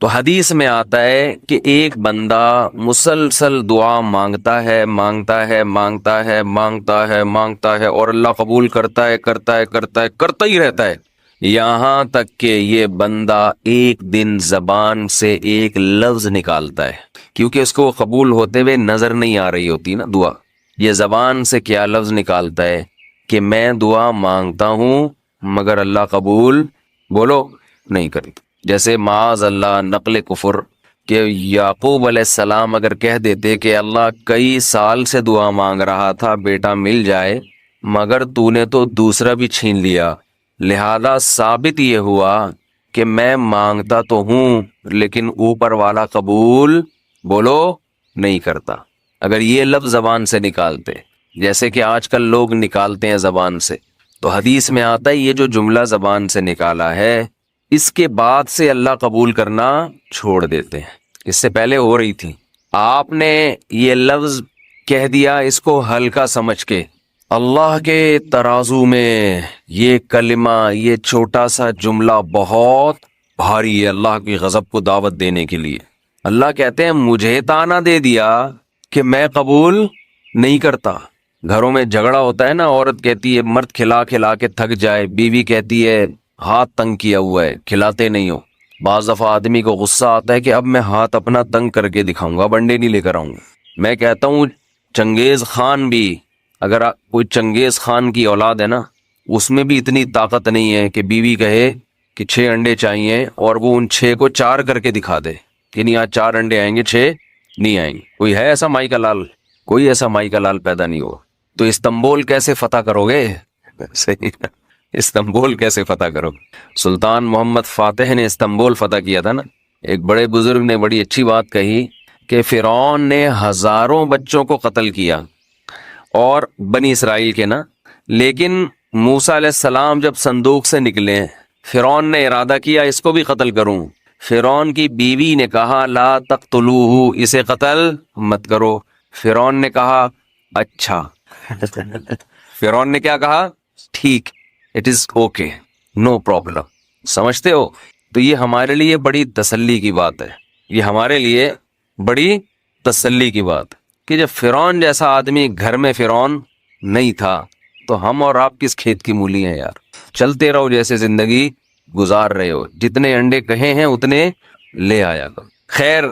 تو حدیث میں آتا ہے کہ ایک بندہ مسلسل دعا مانگتا ہے اور اللہ قبول کرتا ہی رہتا ہے یہاں تک کہ یہ بندہ ایک دن زبان سے ایک لفظ نکالتا ہے، کیونکہ اس کو قبول ہوتے ہوئے نظر نہیں آ رہی ہوتی نا دعا، یہ زبان سے کیا لفظ نکالتا ہے کہ میں دعا مانگتا ہوں مگر اللہ قبول بولو نہیں کرتی۔ جیسے معاذ اللہ نقل کفر کہ یعقوب علیہ السلام اگر کہہ دیتے کہ اللہ کئی سال سے دعا مانگ رہا تھا بیٹا مل جائے مگر تو نے تو دوسرا بھی چھین لیا، لہذا ثابت یہ ہوا کہ میں مانگتا تو ہوں لیکن اوپر والا قبول بولو نہیں کرتا۔ اگر یہ لفظ زبان سے نکالتے جیسے کہ آج کل لوگ نکالتے ہیں زبان سے، تو حدیث میں آتا ہے یہ جو جملہ زبان سے نکالا ہے اس کے بعد سے اللہ قبول کرنا چھوڑ دیتے ہیں، اس سے پہلے ہو رہی تھی۔ آپ نے یہ لفظ کہہ دیا اس کو ہلکا سمجھ کے، اللہ کے ترازو میں یہ کلمہ یہ چھوٹا سا جملہ بہت بھاری ہے اللہ کی غضب کو دعوت دینے کے لیے۔ اللہ کہتے ہیں مجھے تانا دے دیا کہ میں قبول نہیں کرتا۔ گھروں میں جھگڑا ہوتا ہے نا، عورت کہتی ہے مرد کھلا کھلا کے تھک جائے، بیوی کہتی ہے ہاتھ تنگ کیا ہوا ہے کھلاتے نہیں ہو۔ بعض دفعہ آدمی کو غصہ آتا ہے کہ اب میں ہاتھ اپنا تنگ کر کے دکھاؤں گا، اب انڈے نہیں لے کر آؤں گا۔ میں کہتا ہوں چنگیز خان بھی، اگر کوئی چنگیز خان کی اولاد ہے نا، اس میں بھی اتنی طاقت نہیں ہے کہ بیوی کہے کہ 6 انڈے چاہیے اور وہ ان 6 کو 4 کر کے دکھا دے کہ نہیں آج 4 انڈے آئیں گے 6 نہیں آئیں گے۔ کوئی ہے ایسا مائی کا لال؟ کوئی ایسا مائی کا لال پیدا نہیں ہوا۔ تو استنبول کیسے فتح کرو گے؟ صحیح، استنبول کیسے فتح کرو؟ سلطان محمد فاتح نے استنبول فتح کیا تھا نا۔ ایک بڑے بزرگ نے بڑی اچھی بات کہی کہ فرعون نے ہزاروں بچوں کو قتل کیا اور بنی اسرائیل کے نا، لیکن موسیٰ علیہ السلام جب صندوق سے نکلے فرعون نے ارادہ کیا اس کو بھی قتل کروں۔ فرعون کی بیوی نے کہا لا تقتلوہ، اسے قتل مت کرو۔ فرعون نے کہا اچھا فرعون نے کیا کہا؟ ٹھیک، it is okay, no problem. سمجھتے ہو؟ تو یہ ہمارے لیے بڑی تسلی کی بات ہے، یہ ہمارے لیے بڑی تسلی کی بات کہ جب فرعون جیسا آدمی گھر میں فرعون نہیں تھا تو ہم اور آپ کس کھیت کی مولی ہیں یار؟ چلتے رہو جیسے زندگی گزار رہے ہو، جتنے انڈے کہے ہیں اتنے لے آیا کرو۔ خیر،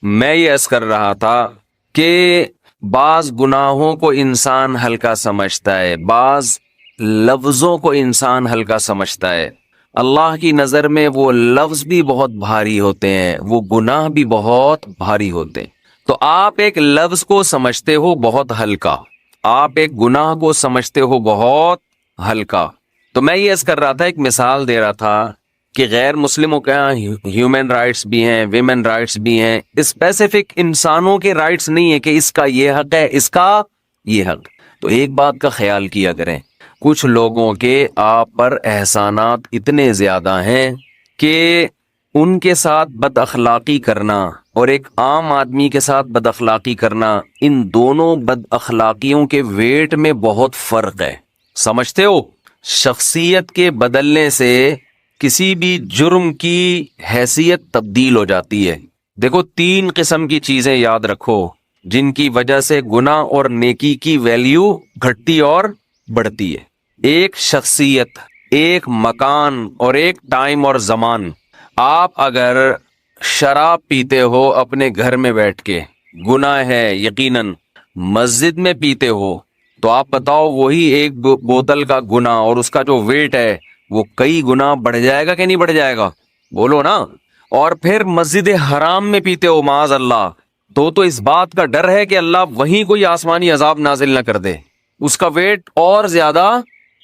میں یہ عرض کر رہا تھا کہ بعض گناہوں کو انسان ہلکا سمجھتا ہے، بعض لفظوں کو انسان ہلکا سمجھتا ہے، اللہ کی نظر میں وہ لفظ بھی بہت بھاری ہوتے ہیں، وہ گناہ بھی بہت بھاری ہوتے ہیں۔ تو آپ ایک لفظ کو سمجھتے ہو بہت ہلکا، آپ ایک گناہ کو سمجھتے ہو بہت ہلکا۔ تو میں یہ عرض کر رہا تھا، ایک مثال دے رہا تھا کہ غیر مسلموں کے یہاں ہیومن رائٹس بھی ہیں، ویمن رائٹس بھی ہیں، اسپیسیفک انسانوں کے رائٹس نہیں ہے کہ اس کا یہ حق ہے اس کا یہ حق۔ تو ایک بات کا خیال کیا کریں، کچھ لوگوں کے آپ پر احسانات اتنے زیادہ ہیں کہ ان کے ساتھ بد اخلاقی کرنا اور ایک عام آدمی کے ساتھ بد اخلاقی کرنا، ان دونوں بد اخلاقیوں کے ویٹ میں بہت فرق ہے۔ سمجھتے ہو؟ شخصیت کے بدلنے سے کسی بھی جرم کی حیثیت تبدیل ہو جاتی ہے۔ دیکھو 3 قسم کی چیزیں یاد رکھو جن کی وجہ سے گناہ اور نیکی کی ویلیو گھٹتی اور بڑھتی ہے۔ ایک شخصیت، ایک مکان اور ایک ٹائم اور زمان۔ آپ اگر شراب پیتے ہو اپنے گھر میں بیٹھ کے گناہ ہے یقیناً، مسجد میں پیتے ہو تو آپ بتاؤ وہی ایک بوتل کا گناہ اور اس کا جو ویٹ ہے وہ کئی گنا بڑھ جائے گا کہ نہیں بڑھ جائے گا؟ بولو نا۔ اور پھر مسجد حرام میں پیتے ہو معاذ اللہ تو اس بات کا ڈر ہے کہ اللہ وہیں کوئی آسمانی عذاب نازل نہ کر دے، اس کا ویٹ اور زیادہ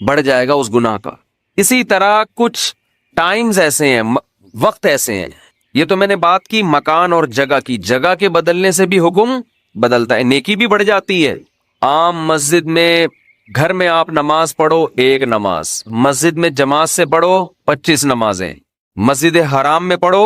بڑھ جائے گا اس گناہ کا۔ اسی طرح کچھ ٹائمز ایسے ہیں، وقت ایسے ہیں، یہ تو میں نے بات کی مکان اور جگہ کی، جگہ کے بدلنے سے بھی حکم بدلتا ہے، نیکی بھی بڑھ جاتی ہے۔ عام مسجد میں، گھر میں آپ نماز پڑھو 1 نماز، مسجد میں جماعت سے پڑھو 25 نمازیں، مسجد حرام میں پڑھو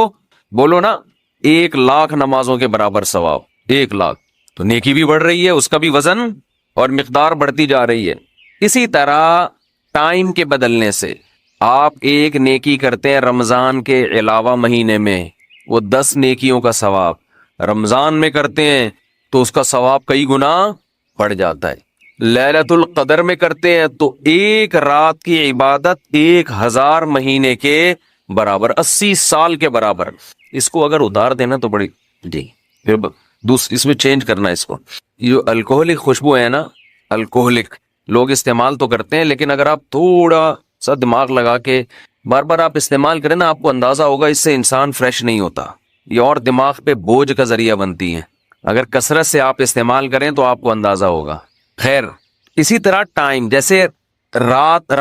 بولو نا 1,00,000 نمازوں کے برابر ثواب، 1,00,000۔ تو نیکی بھی بڑھ رہی ہے، اس کا بھی وزن اور مقدار بڑھتی جا رہی ہے۔ اسی طرح ٹائم کے بدلنے سے آپ ایک نیکی کرتے ہیں رمضان کے علاوہ مہینے میں وہ 10 نیکیوں کا ثواب. رمضان میں کرتے ہیں تو اس کا ثواب کئی گنا بڑھ جاتا ہے. لیلۃ القدر میں کرتے ہیں تو ایک رات کی عبادت 1000 مہینے کے برابر، 80 سال کے برابر. اس کو اگر اتار دینا تو بڑی جی پھر اس میں چینج کرنا. اس کو جو الکوہلک خوشبو ہے نا، الکوہلک لوگ استعمال تو کرتے ہیں، لیکن اگر آپ تھوڑا سا دماغ لگا کے بار بار آپ استعمال کریں نا، آپ کو اندازہ ہوگا اس سے انسان فریش نہیں ہوتا، یہ اور دماغ پہ بوجھ کا ذریعہ بنتی ہیں. اگر کثرت سے آپ استعمال کریں تو آپ کو اندازہ ہوگا. خیر، اسی طرح ٹائم، جیسے رات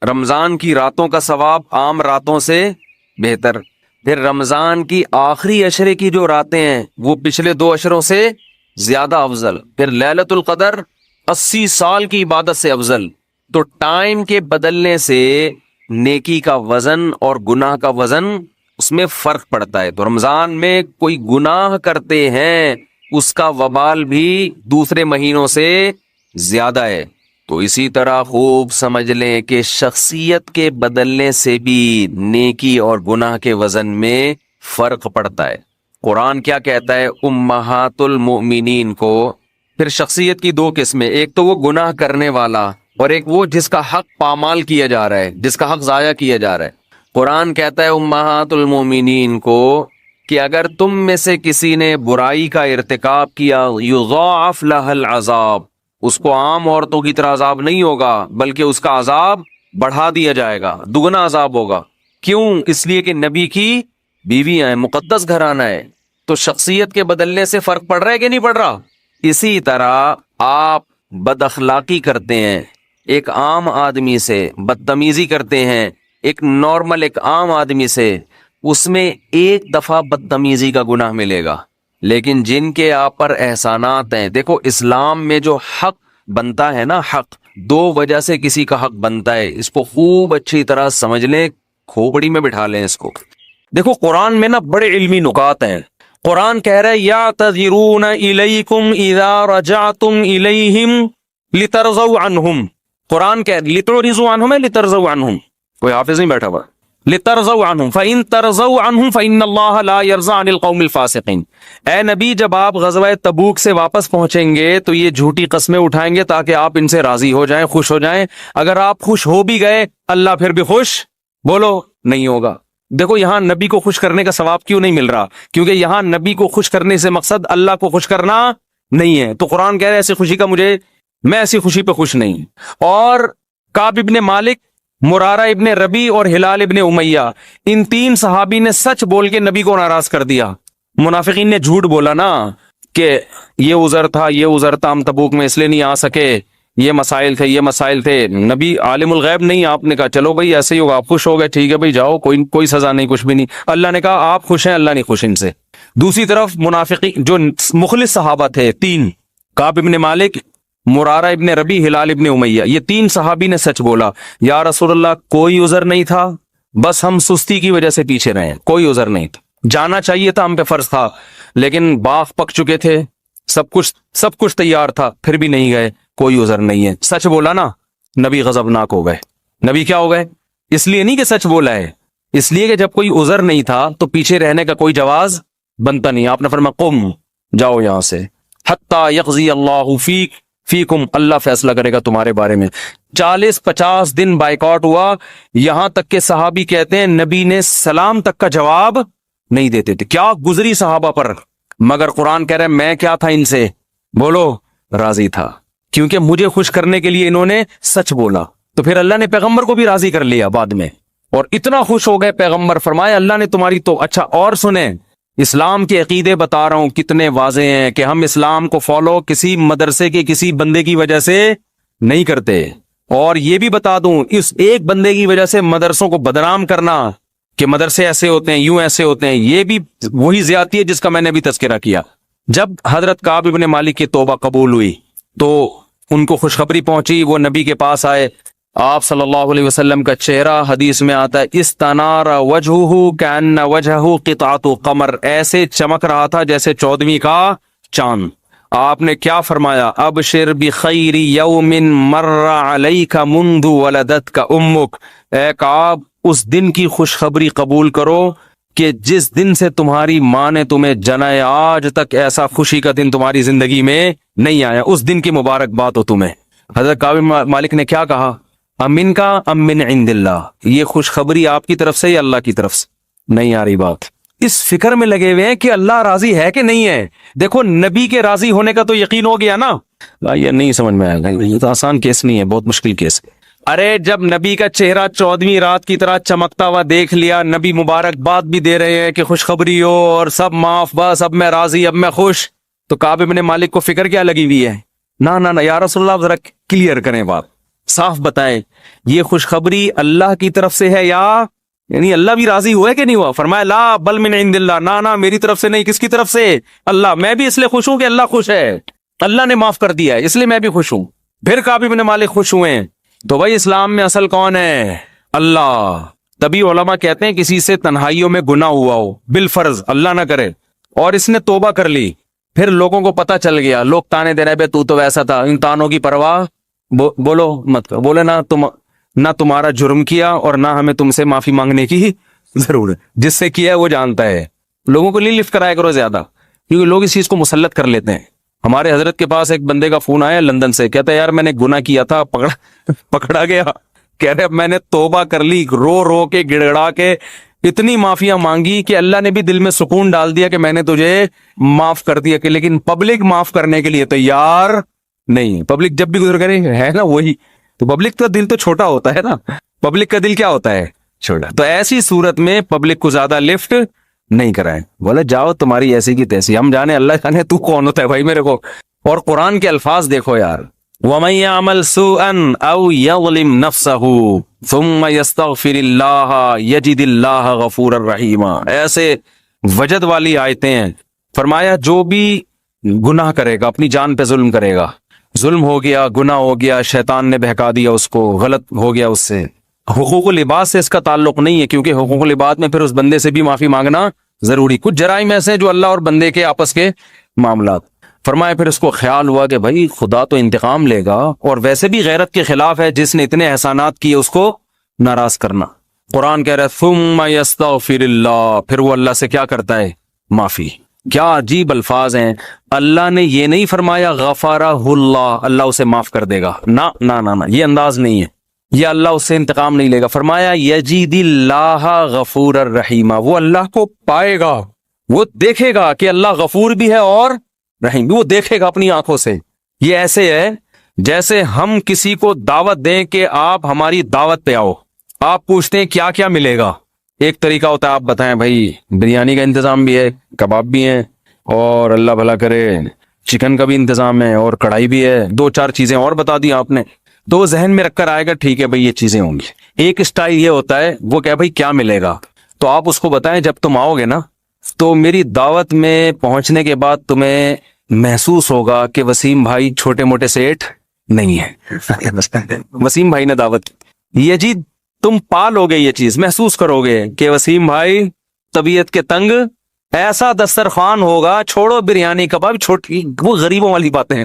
رمضان کی راتوں کا ثواب عام راتوں سے بہتر. پھر رمضان کی آخری عشرے کی جو راتیں ہیں وہ پچھلے 2 عشروں سے زیادہ افضل. پھر لیلۃ القدر 80 سال کی عبادت سے افضل. تو ٹائم کے بدلنے سے نیکی کا وزن اور گناہ کا وزن اس میں فرق پڑتا ہے. تو رمضان میں کوئی گناہ کرتے ہیں اس کا وبال بھی دوسرے مہینوں سے زیادہ ہے. تو اسی طرح خوب سمجھ لیں کہ شخصیت کے بدلنے سے بھی نیکی اور گناہ کے وزن میں فرق پڑتا ہے. قرآن کیا کہتا ہے امہات المؤمنین کو؟ پھر شخصیت کی 2 قسمیں، ایک تو وہ گناہ کرنے والا اور ایک وہ جس کا حق پامال کیا جا رہا ہے، جس کا حق ضائع کیا جا رہا ہے. قرآن کہتا ہے امہات المؤمنین کو کہ اگر تم میں سے کسی نے برائی کا ارتکاب کیا یضاعف لها العذاب، اس کو عام عورتوں کی طرح عذاب نہیں ہوگا بلکہ اس کا عذاب بڑھا دیا جائے گا، دگنا عذاب ہوگا. کیوں؟ اس لیے کہ نبی کی بیویاں ہیں، مقدس گھرانہ ہے. تو شخصیت کے بدلنے سے فرق پڑ رہا ہے کہ نہیں پڑ رہا؟ اسی طرح آپ بد اخلاقی کرتے ہیں ایک عام آدمی سے، بدتمیزی کرتے ہیں ایک نارمل ایک عام آدمی سے، اس میں ایک دفعہ بدتمیزی کا گناہ ملے گا. لیکن جن کے آپ پر احسانات ہیں، دیکھو اسلام میں جو حق بنتا ہے نا، حق 2 وجہ سے کسی کا حق بنتا ہے. اس کو خوب اچھی طرح سمجھ لیں، کھوپڑی میں بٹھا لیں اس کو. دیکھو قرآن میں نا بڑے علمی نکات ہیں. قرآن کہہ رہا ہے یعتذرون الیکم اذا رجعتم الیہم لترضوا عنہم. قرآن کہہ لتعرضوا عنہم ہے لترضوا عنہم، کوئی حافظ نہیں بیٹھا ہوا. لترضوا عنہم فإن ترضوا عنہم فإن اللہ لا يرضى عن القوم الفاسقین. اے نبی، جب آپ غزوہ تبوک سے واپس پہنچیں گے تو یہ جھوٹی قسمیں اٹھائیں گے تاکہ آپ ان سے راضی ہو جائیں، خوش ہو جائیں. اگر آپ خوش ہو بھی گئے اللہ پھر بھی خوش بولو نہیں ہوگا. دیکھو یہاں نبی کو خوش کرنے کا ثواب کیوں نہیں مل رہا؟ کیونکہ یہاں نبی کو خوش کرنے سے مقصد اللہ کو خوش کرنا نہیں ہے. تو قرآن کہہ رہے ایسی خوشی کا میں ایسی خوشی پہ خوش نہیں. اور کعب ابن مالک، مرارہ ابن ربی اور ہلال ابن امیہ، ان 3 صحابی نے سچ بول کے نبی کو ناراض کر دیا. منافقین نے جھوٹ بولا نا کہ یہ عذر تھا، یہ عذر تھا، ہم تبوک میں اس لیے نہیں آ سکے، یہ مسائل تھے، یہ مسائل تھے. نبی عالم الغیب نہیں، آپ نے کہا چلو بھائی ایسے ہی ہوگا، آپ خوش ہو گئے، ٹھیک ہے بھائی جاؤ، کوئی سزا نہیں، کچھ بھی نہیں. اللہ نے کہا آپ خوش ہیں، اللہ نہیں خوش ان سے. دوسری طرف منافقین جو مخلص صحابہ تھے 3، کعب ابن مالک، مرارہ ابن ربی، ہلال ابن امیہ، یہ 3 صحابی نے سچ بولا. یا رسول اللہ کوئی عذر نہیں تھا، بس ہم سستی کی وجہ سے پیچھے رہے، کوئی عذر نہیں تھا، جانا چاہیے تھا، ہم پہ فرض تھا، لیکن باغ پک چکے تھے، سب کچھ تیار تھا، پھر بھی نہیں گئے، کوئی عذر نہیں ہے. سچ بولا نا، نبی غضبناک ہو گئے. نبی کیا ہو گئے؟ اس لیے نہیں کہ سچ بولا ہے، اس لیے کہ جب کوئی عذر نہیں تھا تو پیچھے رہنے کا کوئی جواز بنتا نہیں. آپ نے فرمایا قم، جاؤ یہاں سے، حتی یقضی اللہ فیکم، اللہ فیصلہ کرے گا تمہارے بارے میں. 40-50 دن بائیکاٹ ہوا، یہاں تک کہ صحابی کہتے ہیں نبی نے سلام تک کا جواب نہیں دیتے تھے. کیا گزری صحابہ پر، مگر قرآن کہہ رہے ہیں میں کیا تھا ان سے، بولو راضی تھا، کیونکہ مجھے خوش کرنے کے لیے انہوں نے سچ بولا. تو پھر اللہ نے پیغمبر کو بھی راضی کر لیا بعد میں، اور اتنا خوش ہو گئے پیغمبر، فرمایا اللہ نے تمہاری تو. اچھا اور سنیں، اسلام کے عقیدے بتا رہا ہوں کتنے واضح ہیں کہ ہم اسلام کو فالو کسی مدرسے کے کسی بندے کی وجہ سے نہیں کرتے. اور یہ بھی بتا دوں، اس ایک بندے کی وجہ سے مدرسوں کو بدنام کرنا کہ مدرسے ایسے ہوتے ہیں، یوں ایسے ہوتے ہیں، یہ بھی وہی زیادتی ہے جس کا میں نے بھی تذکرہ کیا. جب حضرت کعب ابن مالک کی توبہ قبول ہوئی تو ان کو خوشخبری پہنچی، وہ نبی کے پاس آئے. آپ صلی اللہ علیہ وسلم کا چہرہ حدیث میں آتا ہے استنار وجہہ کأن وجہہ قطعۃ قمر، ایسے چمک رہا تھا جیسے 14ویں کا چاند. آپ نے کیا فرمایا؟ ابشر بخیر یوم مر علیک منذ ولدتک امک، اے کعب اس دن کی خوشخبری قبول کرو کہ جس دن سے تمہاری ماں نے تمہیں جنا ہے آج تک ایسا خوشی کا دن تمہاری زندگی میں نہیں آیا، اس دن کی مبارکباد ہو تمہیں۔ حضرت کعب مالک نے کیا کہا؟ امن کا ام من عند اللہ، یہ خوشخبری آپ کی طرف سے یا اللہ کی طرف سے؟ نہیں آ رہی بات۔ اس فکر میں لگے ہوئے ہیں کہ اللہ راضی ہے کہ نہیں ہے۔ دیکھو نبی کے راضی ہونے کا تو یقین ہو گیا نا، یہ نہیں سمجھ میں آئے گا، یہ تو آسان کیس نہیں ہے، بہت مشکل کیس ہے۔ ارے جب نبی کا چہرہ 14ویں رات کی طرح چمکتا ہوا دیکھ لیا، نبی مبارکباد بھی دے رہے ہیں کہ خوشخبری ہو اور سب معاف، بس اب میں راضی، اب میں خوش، تو کعب بن مالک کو فکر کیا لگی ہوئی ہے؟ نہ یا رسول اللہ ذرا کلیئر کریں بات، صاف بتائیں یہ خوشخبری اللہ کی طرف سے ہے یا یعنی اللہ بھی راضی ہوا ہے کہ نہیں ہوا؟ فرمایا لا بل من عند اللہ، نہ میری طرف سے نہیں، کس کی طرف سے؟ اللہ۔ میں بھی اس لیے خوش ہوں کہ اللہ خوش ہے، اللہ نے معاف کر دیا ہے، اس لیے میں بھی خوش ہوں۔ پھر کعب بن مالک خوش ہوئے ہیں۔ تو بھائی اسلام میں اصل کون ہے؟ اللہ۔ تبھی علماء کہتے ہیں کسی سے تنہائیوں میں گناہ ہوا ہو بالفرض، اللہ نہ کرے، اور اس نے توبہ کر لی، پھر لوگوں کو پتہ چل گیا، لوگ تانے دے رہے بے تو ویسا تھا، ان تانوں کی پرواہ بولو مت کرو، بولے نہ تمہارا جرم کیا اور نہ ہمیں تم سے معافی مانگنے کی ضرورت، جس سے کیا ہے وہ جانتا ہے۔ لوگوں کو نہیں لفٹ کرایا کرو زیادہ، کیونکہ لوگ اس چیز کو مسلط کر لیتے ہیں۔ ہمارے حضرت کے پاس ایک بندے کا فون آیا لندن سے، کہتا ہے یار میں نے گناہ کیا تھا، پکڑا گیا، کہہ رہے میں نے توبہ کر لی، رو رو کے گڑگڑا کے اتنی معافیاں مانگی کہ اللہ نے بھی دل میں سکون ڈال دیا کہ میں نے تجھے معاف کر دیا، کہ لیکن پبلک معاف کرنے کے لیے تیار نہیں۔ پبلک جب بھی گزر کرے ہے نا وہی تو، پبلک کا دل تو چھوٹا ہوتا ہے نا، پبلک کا دل کیا ہوتا ہے؟ چھوٹا۔ تو ایسی صورت میں پبلک کو زیادہ لفٹ نہیں کرائیں، بولے جاؤ تمہاری ایسی کی تیسی، ہم جانے اللہ جانے تو کون ہوتا ہے بھائی میرے کو۔ اور قرآن کے الفاظ دیکھو یار، وَمَن يَعْمَلْ سُوءًا أَوْ يَظْلِمْ نَفْسَهُ ثُمَّ يَسْتَغْفِرِ اللَّهَ يَجِدِ اللَّهَ غَفُورًا رَحِيمًا، ایسے وجد والی آیتیں ہیں۔ فرمایا جو بھی گناہ کرے گا، اپنی جان پہ ظلم کرے گا، ظلم ہو گیا، گناہ ہو گیا، شیطان نے بہکا دیا اس کو، غلط ہو گیا اس سے، حقوق العباد سے اس کا تعلق نہیں ہے، کیونکہ حقوق العباد میں پھر اس بندے سے بھی معافی مانگنا ضروری۔ کچھ جرائم ایسے ہیں جو اللہ اور بندے کے آپس کے معاملات۔ فرمایا پھر اس کو خیال ہوا کہ بھائی خدا تو انتقام لے گا، اور ویسے بھی غیرت کے خلاف ہے جس نے اتنے احسانات کیے اس کو ناراض کرنا۔ قرآن کہہ رہا ہے ثم یستغفر اللہ، پھر وہ اللہ سے کیا کرتا ہے؟ معافی۔ کیا عجیب الفاظ ہیں۔ اللہ نے یہ نہیں فرمایا غفارہ اللہ، اللہ اسے معاف کر دے گا، نہ یہ انداز نہیں ہے، یہ اللہ اس سے انتقام نہیں لے گا۔ فرمایا یجید اللہ غفور الرحیم، وہ اللہ کو پائے گا، وہ دیکھے گا کہ اللہ غفور بھی ہے اور رحیم بھی، وہ دیکھے گا اپنی آنکھوں سے۔ یہ ایسے ہے جیسے ہم کسی کو دعوت دیں کہ آپ ہماری دعوت پہ آؤ، آپ پوچھتے ہیں کیا کیا ملے گا۔ ایک طریقہ ہوتا ہے آپ بتائیں بھائی بریانی کا انتظام بھی ہے، کباب بھی ہیں، اور اللہ بھلا کرے چکن کا بھی انتظام ہے، اور کڑھائی بھی ہے، 2-4 چیزیں اور بتا دی آپ نے، تو وہ ذہن میں رکھ کر آئے گا ٹھیک ہے بھائی یہ چیزیں ہوں گی۔ ایک اسٹائل یہ ہوتا ہے وہ کہ بھائی کیا ملے گا، تو آپ اس کو بتائیں جب تم آؤ گے نا تو میری دعوت میں پہنچنے کے بعد تمہیں محسوس ہوگا کہ وسیم بھائی چھوٹے موٹے سیٹ نہیں ہے، وسیم بھائی نے دعوت، یہ جی تم پالو گے، یہ چیز محسوس کرو گے کہ وسیم بھائی طبیعت کے تنگ، ایسا دسترخوان ہوگا، چھوڑو بریانی کباب، چھوٹی وہ غریبوں والی باتیں ہیں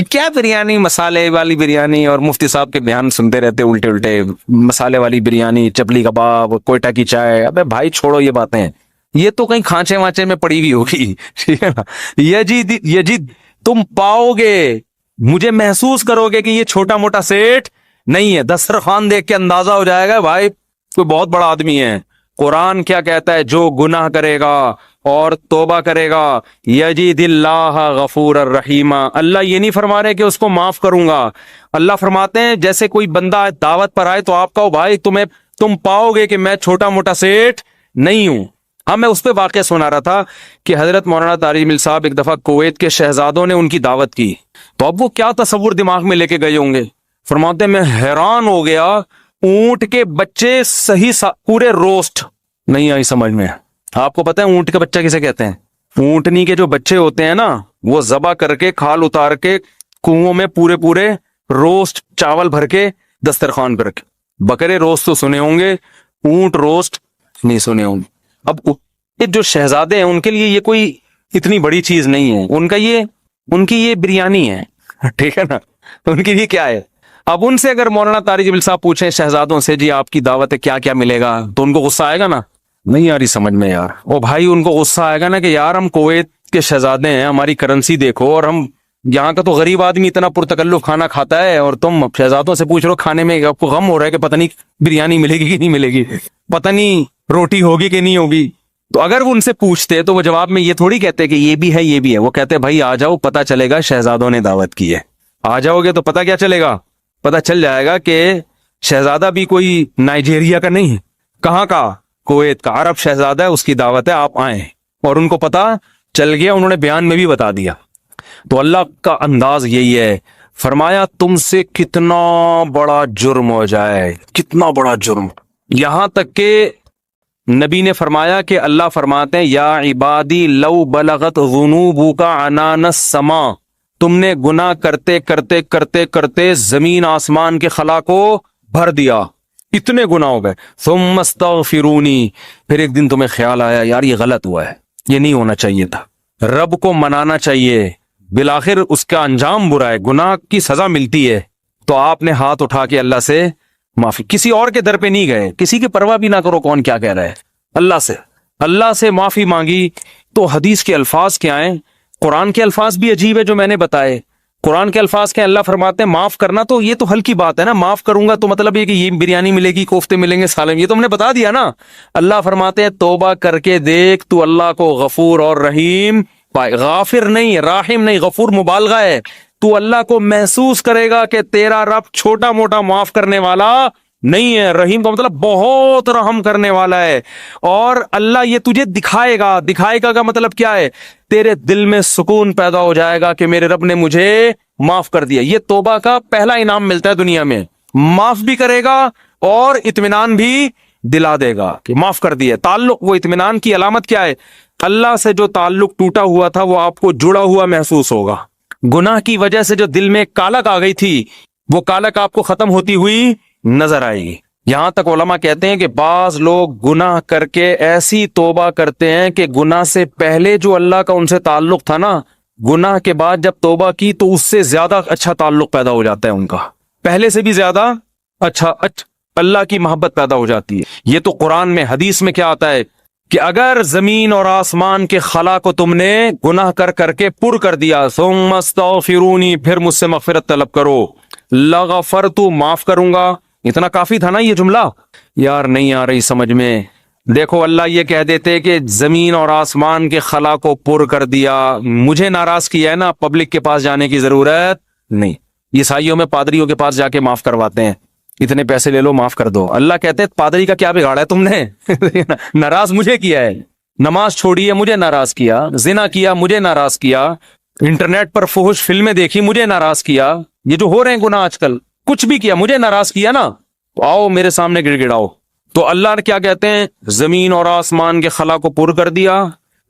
کیا بریانی، مسالے والی بریانی، اور مفتی صاحب کے بیان سنتے رہتے الٹے مسالے والی بریانی، چپلی کباب، کوئٹہ کی چائے، ابے بھائی چھوڑو یہ باتیں، یہ تو کہیں کھانچے وانچے میں پڑی ہوئی ہوگی، ٹھیک ہے نا۔ یہ تم پاؤ گے، مجھے محسوس کرو گے کہ یہ چھوٹا موٹا سیٹ نہیں ہے، دسترخوان دیکھ کے اندازہ ہو جائے گا بھائی کوئی بہت بڑا آدمی ہے۔ قرآن کیا کہتا ہے؟ جو گناہ کرے گا اور توبہ کرے گا یجید اللہ غفور الرحیم، اللہ یہ نہیں فرما رہے کہ اس کو معاف کروں گا، اللہ فرماتے ہیں جیسے کوئی بندہ دعوت پر آئے تو آپ کہو بھائی تم پاؤ گے کہ میں چھوٹا موٹا سیٹ نہیں ہوں۔ ہاں میں اس پہ واقعہ سنا رہا تھا کہ حضرت مولانا طارق مل صاحب ایک دفعہ کویت کے شہزادوں نے ان کی دعوت کی، تو اب وہ کیا تصور دماغ میں لے کے گئے ہوں گے، فرماتے میں حیران ہو گیا، اونٹ کے بچے صحیح پورے روسٹ، نہیں آئی سمجھ میں۔ آپ کو پتہ ہے اونٹ کا بچہ کسے کہتے ہیں؟ اونٹنی کے جو بچے ہوتے ہیں نا وہ ذبح کر کے کھال اتار کے کنووں میں پورے روسٹ چاول بھر کے دسترخوان پہ رکھے۔ بکرے روسٹ تو سنے ہوں گے، اونٹ روسٹ نہیں سنے ہوں گے۔ اب جو شہزادے ہیں ان کے لیے یہ کوئی اتنی بڑی چیز نہیں ہے، ان کی یہ بریانی ہے، ٹھیک ہے نا، ان کے لیے کیا ہے؟ اب ان سے اگر مولانا طارق جمیل صاحب پوچھیں شہزادوں سے جی آپ کی دعوت ہے کیا کیا ملے گا، تو ان کو غصہ آئے گا نا، نہیں آ رہی سمجھ میں یار. او بھائی ان کو غصہ آئے گا نا کہ یار ہم کویت کے شہزادے ہیں، ہماری کرنسی دیکھو، اور ہم یہاں کا تو غریب آدمی اتنا پرتکلف کھانا کھاتا ہے، اور تم شہزادوں سے پوچھ رہو کھانے میں، آپ کو غم ہو رہا ہے کہ پتہ نہیں بریانی ملے گی کہ نہیں ملے گی، پتہ نہیں روٹی ہوگی کہ نہیں ہوگی. تو اگر وہ ان سے پوچھتے تو وہ جواب میں یہ تھوڑی کہتے کہ یہ بھی ہے یہ بھی ہے، وہ کہتے بھائی آ جاؤ پتہ چلے گا شہزادوں نے دعوت کی ہے. آ جاؤ گے تو پتہ کیا چلے گا، پتہ چل جائے گا کہ شہزادہ بھی کوئی نائجیریا کا نہیں ہے، کہاں کا، کویت کا، عرب شہزادہ ہے، اس کی دعوت ہے، آپ آئیں. اور ان کو پتہ چل گیا، انہوں نے بیان میں بھی بتا دیا. تو اللہ کا انداز یہی ہے، فرمایا تم سے کتنا بڑا جرم ہو جائے، کتنا بڑا جرم، یہاں تک کہ نبی نے فرمایا کہ اللہ فرماتے ہیں یا عبادی لو بلغت ذنوبک عنان السماء، تم نے گناہ کرتے کرتے کرتے کرتے زمین آسمان کے خلا کو بھر دیا، اتنے گناہ ہو گئے، ثم استغفرونی، پھر ایک دن تمہیں خیال آیا یار یہ غلط ہوا ہے، یہ نہیں ہونا چاہیے تھا، رب کو منانا چاہیے، بالآخر اس کا انجام برا ہے، گناہ کی سزا ملتی ہے، تو آپ نے ہاتھ اٹھا کے اللہ سے معافی، کسی اور کے در پہ نہیں گئے، کسی کی پرواہ بھی نہ کرو کون کیا کہہ رہا ہے، اللہ سے معافی مانگی. تو حدیث کے الفاظ کیا ہیں، قرآن کے الفاظ بھی عجیب ہے جو میں نے بتائے. قرآن کے الفاظ کے اللہ فرماتے ہیں معاف کرنا، تو یہ تو ہلکی بات ہے نا، معاف کروں گا تو مطلب یہ کہ یہ بریانی ملے گی، کوفتے ملیں گے، سالم، یہ تو ہم نے بتا دیا نا. اللہ فرماتے ہیں توبہ کر کے دیکھ تو اللہ کو غفور اور رحیم پائے، غافر نہیں، راحم نہیں، غفور مبالغہ ہے. تو اللہ کو محسوس کرے گا کہ تیرا رب چھوٹا موٹا معاف کرنے والا نہیں ہے، رحیم کا مطلب بہت رحم کرنے والا ہے. اور اللہ یہ تجھے دکھائے گا کا مطلب کیا ہے، تیرے دل میں سکون پیدا ہو جائے گا کہ میرے رب نے مجھے معاف کر دیا. یہ توبہ کا پہلا انعام ملتا ہے دنیا میں، معاف بھی کرے گا اور اطمینان بھی دلا دے گا کہ معاف کر دیا. تعلق، وہ اطمینان کی علامت کیا ہے، اللہ سے جو تعلق ٹوٹا ہوا تھا وہ آپ کو جڑا ہوا محسوس ہوگا. گناہ کی وجہ سے جو دل میں کالک آ گئی تھی وہ کالک آپ کو ختم ہوتی ہوئی نظر آئے گی. یہاں تک علماء کہتے ہیں کہ بعض لوگ گناہ کر کے ایسی توبہ کرتے ہیں کہ گناہ سے پہلے جو اللہ کا ان سے تعلق تھا نا، گناہ کے بعد جب توبہ کی تو اس سے زیادہ اچھا تعلق پیدا ہو جاتا ہے ان کا، پہلے سے بھی زیادہ اچھا اللہ کی محبت پیدا ہو جاتی ہے. یہ تو قرآن میں، حدیث میں کیا آتا ہے کہ اگر زمین اور آسمان کے خلا کو تم نے گناہ کر کر کے پر کر دیا، ثم استغفرونی، پھر مجھ سے مغفرت طلب کرو، لغفرت، معاف کروں گا. اتنا کافی تھا نا یہ جملہ، یار نہیں آ رہی سمجھ میں. دیکھو اللہ یہ کہہ دیتے کہ زمین اور آسمان کے خلا کو پر کر دیا، مجھے ناراض کیا ہے نا، پبلک کے پاس جانے کی ضرورت نہیں. عیسائیوں میں پادریوں کے پاس جا کے معاف کرواتے ہیں، اتنے پیسے لے لو معاف کر دو. اللہ کہتے ہیں پادری کا کیا بگاڑا ہے تم نے ناراض مجھے کیا ہے، نماز چھوڑی ہے مجھے ناراض کیا، زنا کیا مجھے ناراض کیا، انٹرنیٹ پر فحش فلمیں دیکھی مجھے ناراض کیا، یہ جو ہو رہے ہیں گناہ آج کل، کچھ بھی کیا مجھے ناراض کیا نا، تو آؤ میرے سامنے گڑ گڑاؤ. تو اللہ کیا کہتے ہیں، زمین اور آسمان کے خلا کو پر کر دیا،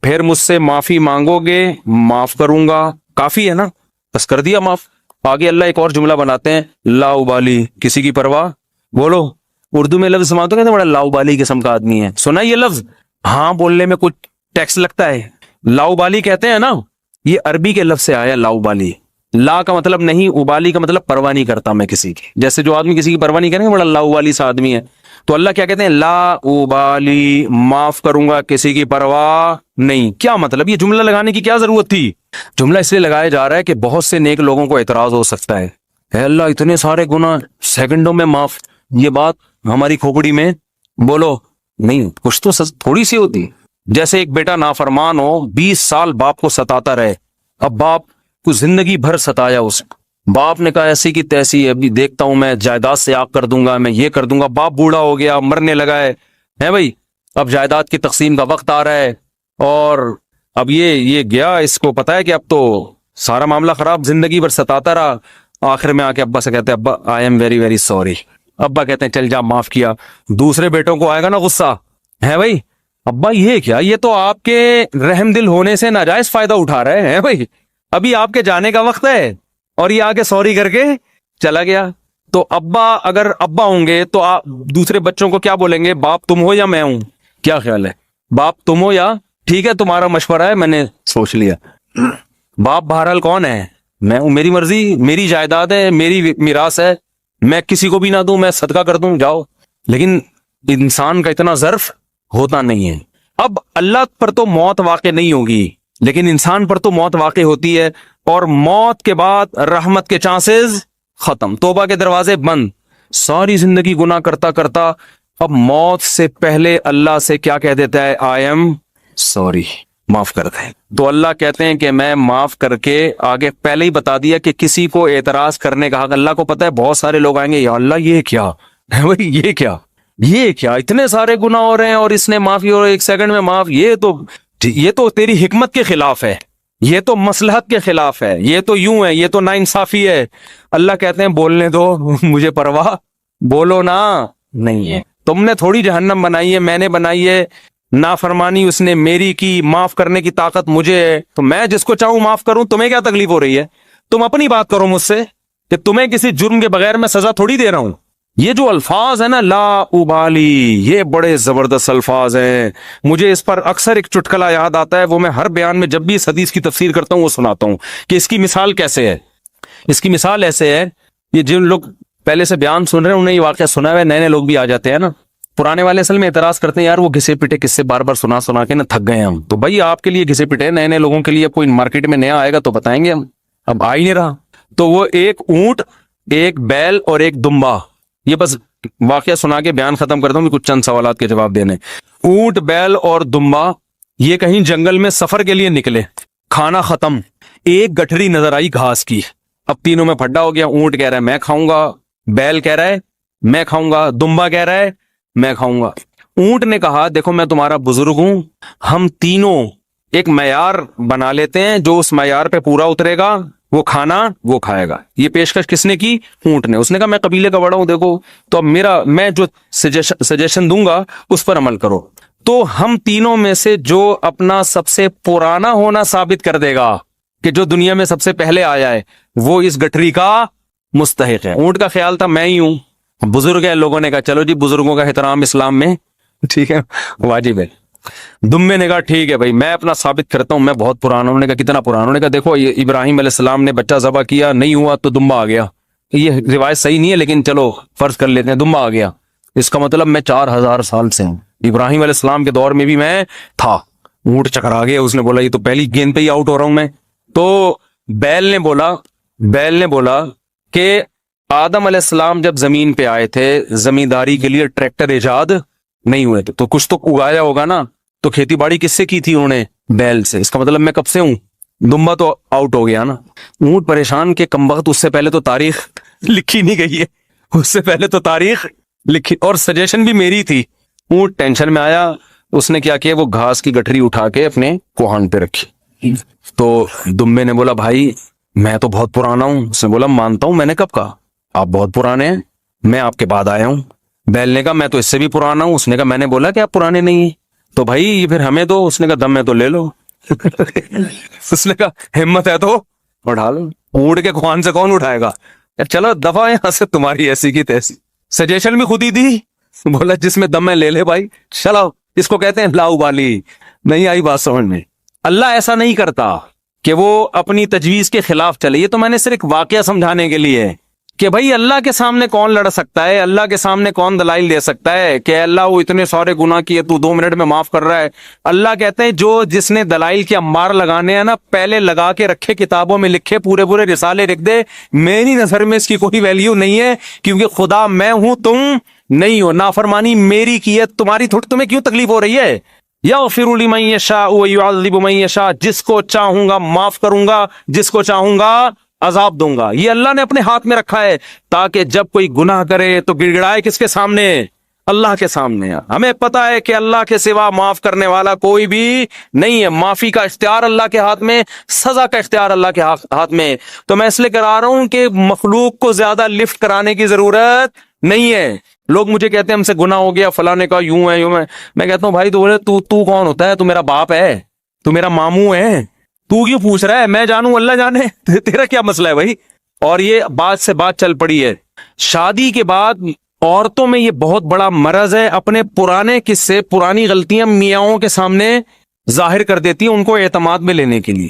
پھر مجھ سے معافی مانگو گے معاف کروں گا. کافی ہے نا، بس کر دیا معاف. آگے اللہ ایک اور جملہ بناتے ہیں، لا ابالی، کسی کی پرواہ. بولو اردو میں لفظ سماعت کہتے ہیں بڑا لا ابالی قسم کا آدمی ہے، سنا یہ لفظ، ہاں بولنے میں کچھ ٹیکس لگتا ہے. لا ابالی کہتے ہیں نا، یہ عربی کے لفظ سے آیا لا ابالی. لا کا مطلب نہیں، ابالی کا مطلب پرواہ نہیں کرتا میں کسی کی، جیسے جو آدمی کسی کی پرواہ نہیں کرے بڑا لا ابالی سا آدمی ہے. تو اللہ کیا کہتے ہیں، لا ابالی، معاف کروں گا کسی کی پرواہ نہیں. کیا مطلب، یہ جملہ لگانے کی کیا ضرورت تھی؟ جملہ اس لیے لگایا جا رہا ہے کہ بہت سے نیک لوگوں کو اعتراض ہو سکتا ہے، اے اللہ اتنے سارے گناہ سیکنڈوں میں معاف، یہ بات ہماری کھوپڑی میں بولو نہیں، کچھ تو تھوڑی سی ہوتی. جیسے ایک بیٹا نافرمان ہو، 20 سال باپ کو ستاتا رہے، اب باپ کو زندگی بھر ستایا، اس باپ نے کہا ایسی کی تیسی، ابھی دیکھتا ہوں میں جائیداد سے آگ کر دوں گا، میں یہ کر دوں گا. باپ بوڑھا ہو گیا، مرنے لگا ہے بھائی، اب جائیداد کی تقسیم کا وقت آ رہا ہے، اور اب یہ گیا، اس کو پتا ہے کہ اب تو سارا معاملہ خراب، زندگی بھر ستاتا رہا. آخر میں آ کے ابا سے کہتے ہیں ابا I am very very sorry. ابا کہتے ہیں چل جا معاف کیا. دوسرے بیٹوں کو آئے گا نا غصہ، ہے بھائی ابا یہ کیا، یہ تو آپ کے رحم دل ہونے سے ناجائز فائدہ اٹھا رہے ہیں بھائی، ابھی آپ کے جانے کا وقت ہے اور یہ آ کے سوری کر کے چلا گیا. تو ابا اگر ابا ہوں گے تو آپ دوسرے بچوں کو کیا بولیں گے، باپ تم ہو یا میں ہوں؟ کیا خیال ہے، باپ تم ہو یا ٹھیک ہے تمہارا مشورہ ہے میں نے سوچ لیا. باپ بہرحال کون ہے، میں ہوں، میری مرضی، میری جائیداد ہے، میری میراث ہے، میں کسی کو بھی نہ دوں, میں صدقہ کر دوں, جاؤ. لیکن انسان کا اتنا ظرف ہوتا نہیں ہے. اب اللہ پر تو موت واقع نہیں ہوگی, لیکن انسان پر تو موت واقع ہوتی ہے, اور موت کے بعد رحمت کے چانسز ختم, توبہ کے دروازے بند. ساری زندگی گناہ کرتا کرتا اب موت سے پہلے اللہ سے کیا کہہ دیتا ہے, آئی ایم سوری, معاف کر دیں. تو اللہ کہتے ہیں کہ میں معاف کر کے آگے پہلے ہی بتا دیا کہ کسی کو اعتراض کرنے کا حق. اللہ کو پتا ہے بہت سارے لوگ آئیں گے, یا اللہ یہ کیا بھائی, یہ کیا اتنے سارے گناہ ہو رہے ہیں اور اس نے معافی اور 1 سیکنڈ میں معاف, یہ تو تیری حکمت کے خلاف ہے, یہ تو مصلحت کے خلاف ہے, یہ تو یوں ہے, یہ تو ناانصافی ہے. اللہ کہتے ہیں بولنے دو, مجھے پرواہ, بولو نا نہیں ہے. تم نے تھوڑی جہنم بنائی ہے, میں نے بنائی ہے. نافرمانی اس نے میری کی, معاف کرنے کی طاقت مجھے ہے, تو میں جس کو چاہوں معاف کروں. تمہیں کیا تکلیف ہو رہی ہے؟ تم اپنی بات کرو مجھ سے کہ تمہیں کسی جرم کے بغیر میں سزا تھوڑی دے رہا ہوں. یہ جو الفاظ ہیں نا, لا ابالی, یہ بڑے زبردست الفاظ ہیں. مجھے اس پر اکثر ایک چٹکلا یاد آتا ہے, وہ میں ہر بیان میں جب بھی اس حدیث کی تفسیر کرتا ہوں وہ سناتا ہوں کہ اس کی مثال کیسے ہے. اس کی مثال ایسے ہے, یہ جن لوگ پہلے سے بیان سن رہے ہیں انہیں یہ واقعہ سنا ہے, نئے لوگ بھی آ جاتے ہیں نا. پرانے والے اصل میں اعتراض کرتے ہیں, یار وہ گھسے پٹے قصے بار بار سنا کے نا تھک گئے ہم. تو بھائی آپ کے لیے گھسے پٹے, نئے لوگوں کے لیے کوئی مارکیٹ میں نیا آئے گا تو بتائیں گے ہم, اب آ ہی نہیں رہا. تو وہ ایک اونٹ, ایک بیل اور ایک دمبا, یہ بس واقعہ سنا کے بیان ختم کرتا ہوں, کچھ چند سوالات کے جواب دینے. اونٹ, بیل اور دمبا یہ کہیں جنگل میں سفر کے لیے نکلے, کھانا ختم, ایک گٹھری نظر آئی گھاس کی. اب تینوں میں پھڈا ہو گیا. اونٹ کہہ رہا ہے میں کھاؤں گا, بیل کہہ رہا ہے میں کھاؤں گا, دمبا کہہ رہا ہے میں کھاؤں گا. اونٹ نے کہا دیکھو میں تمہارا بزرگ ہوں, ہم تینوں ایک معیار بنا لیتے ہیں, جو اس معیار پہ پورا اترے گا وہ کھانا وہ کھائے گا. یہ پیشکش کس نے کی؟ اونٹ نے. اس نے کہا میں قبیلے کا بڑا ہوں, دیکھو تو اب میں جو سجیشن دوں گا اس پر عمل کرو. تو ہم تینوں میں سے جو اپنا سب سے پرانا ہونا ثابت کر دے گا کہ جو دنیا میں سب سے پہلے آیا ہے وہ اس گٹھری کا مستحق ہے. اونٹ کا خیال تھا میں ہی ہوں, بزرگ ہے. لوگوں نے کہا چلو جی بزرگوں کا احترام اسلام میں ٹھیک ہے, واجب ہے. دمبے نے کہا ٹھیک ہے بھائی میں اپنا ثابت کرتا ہوں, میں بہت پرانا ہوں. انہوں نے کہا کتنا پرانا؟ انہوں نے کہا دیکھو یہ ابراہیم علیہ السلام نے بچہ ذبح کیا, نہیں ہوا تو دمبا آ گیا. یہ روایت صحیح نہیں ہے لیکن چلو فرض کر لیتے ہیں دمبا آ گیا. اس کا مطلب میں 4000 سال سے ہوں, ابراہیم علیہ السلام کے دور میں بھی میں تھا. اونٹ چکرا گیا, اس نے بولا یہ تو پہلی گیند پہ ہی آؤٹ ہو رہا ہوں میں. تو بیل نے بولا کہ آدم علیہ السلام جب زمین پہ آئے تھے زمینداری کے لیے ٹریکٹر ایجاد نہیں ہوئے تھے, تو کچھ تو اگایا ہوگا نا. تو کھیتی باڑی کس سے کی تھی انہوں نے؟ بیل سے. اس کا مطلب میں کب سے ہوں؟ دمبا تو آؤٹ ہو گیا نا. اونٹ پریشان کہ کمبخت اس سے پہلے تو تاریخ لکھی نہیں گئی ہے, اس سے پہلے تو تاریخ لکھی, اور سجیشن بھی میری تھی. اونٹ ٹینشن میں آیا, اس نے کیا کیا, وہ گھاس کی گٹھری اٹھا کے اپنے کوہان پہ رکھی. تو دمبے نے بولا بھائی میں تو بہت پرانا ہوں. اس نے بولا مانتا ہوں, میں نے کب کہا آپ بہت پرانے ہیں, میں آپ کے بعد آیا ہوں. بیل نے کہا میں تو اس سے بھی پرانا ہوں. اس نے کہا میں نے بولا کہ آپ پرانے نہیں ہیں, تو بھائی یہ پھر ہمیں دو. اس نے کہا دم میں تو لے لو. اس نے کہا ہمت ہے تو اٹھا لو. اونٹ کے خوان سے کون اٹھائے گا؟ چلو دفعہ یہاں سے, تمہاری ایسی کی تیسی. سجیشن بھی خود ہی دی, بولا جس میں دم ہے لے لے بھائی, چلو. اس کو کہتے ہیں لا ابالی. نہیں آئی بات سمجھ میں؟ اللہ ایسا نہیں کرتا کہ وہ اپنی تجویز کے خلاف چلے. یہ تو میں نے صرف ایک واقعہ سمجھانے کے لیے کہ بھائی اللہ کے سامنے کون لڑ سکتا ہے, اللہ کے سامنے کون دلائل دے سکتا ہے کہ اللہ وہ اتنے سارے گناہ کیے تو 2 منٹ میں معاف کر رہا ہے. اللہ کہتے ہیں جس نے دلائل کے انبار لگانے ہیں نا, پہلے لگا کے رکھے, کتابوں میں لکھے, پورے رسالے لکھ دے. میری نظر میں اس کی کوئی ویلیو نہیں ہے, کیونکہ خدا میں ہوں تم نہیں ہو. نافرمانی میری کی ہے, تمہیں کیوں تکلیف ہو رہی ہے؟ یغفر لمن یشاء ویعذب من یشاء, جس کو چاہوں گا معاف کروں گا, جس کو چاہوں گا عذاب دوں گا. یہ اللہ نے اپنے ہاتھ میں رکھا ہے تاکہ جب کوئی گناہ کرے تو گڑ گڑائے کس کے سامنے؟ اللہ کے سامنے. ہمیں پتا ہے کہ اللہ کے سوا معاف کرنے والا کوئی بھی نہیں ہے. معافی کا اختیار اللہ کے ہاتھ میں, سزا کا اختیار اللہ کے ہاتھ میں. تو میں اس لیے کرا رہا ہوں کہ مخلوق کو زیادہ لفٹ کرانے کی ضرورت نہیں ہے. لوگ مجھے کہتے ہیں ہم سے گناہ ہو گیا, فلاں نے کہا یوں ہے یوں ہے. میں کہتا ہوں بھائی تو بولے تو کون ہوتا ہے؟ تو میرا باپ ہے, تو میرا ماموں ہے, تو کیوں پوچھ رہا ہے؟ میں جانوں اللہ جانے, تیرا کیا مسئلہ ہے بھائی؟ اور یہ بات سے بات چل پڑی ہے. شادی کے بعد عورتوں میں یہ بہت بڑا مرض ہے, اپنے پرانے قصے, پرانی غلطیاں میاؤں کے سامنے ظاہر کر دیتی ہیں ان کو اعتماد میں لینے کے لیے.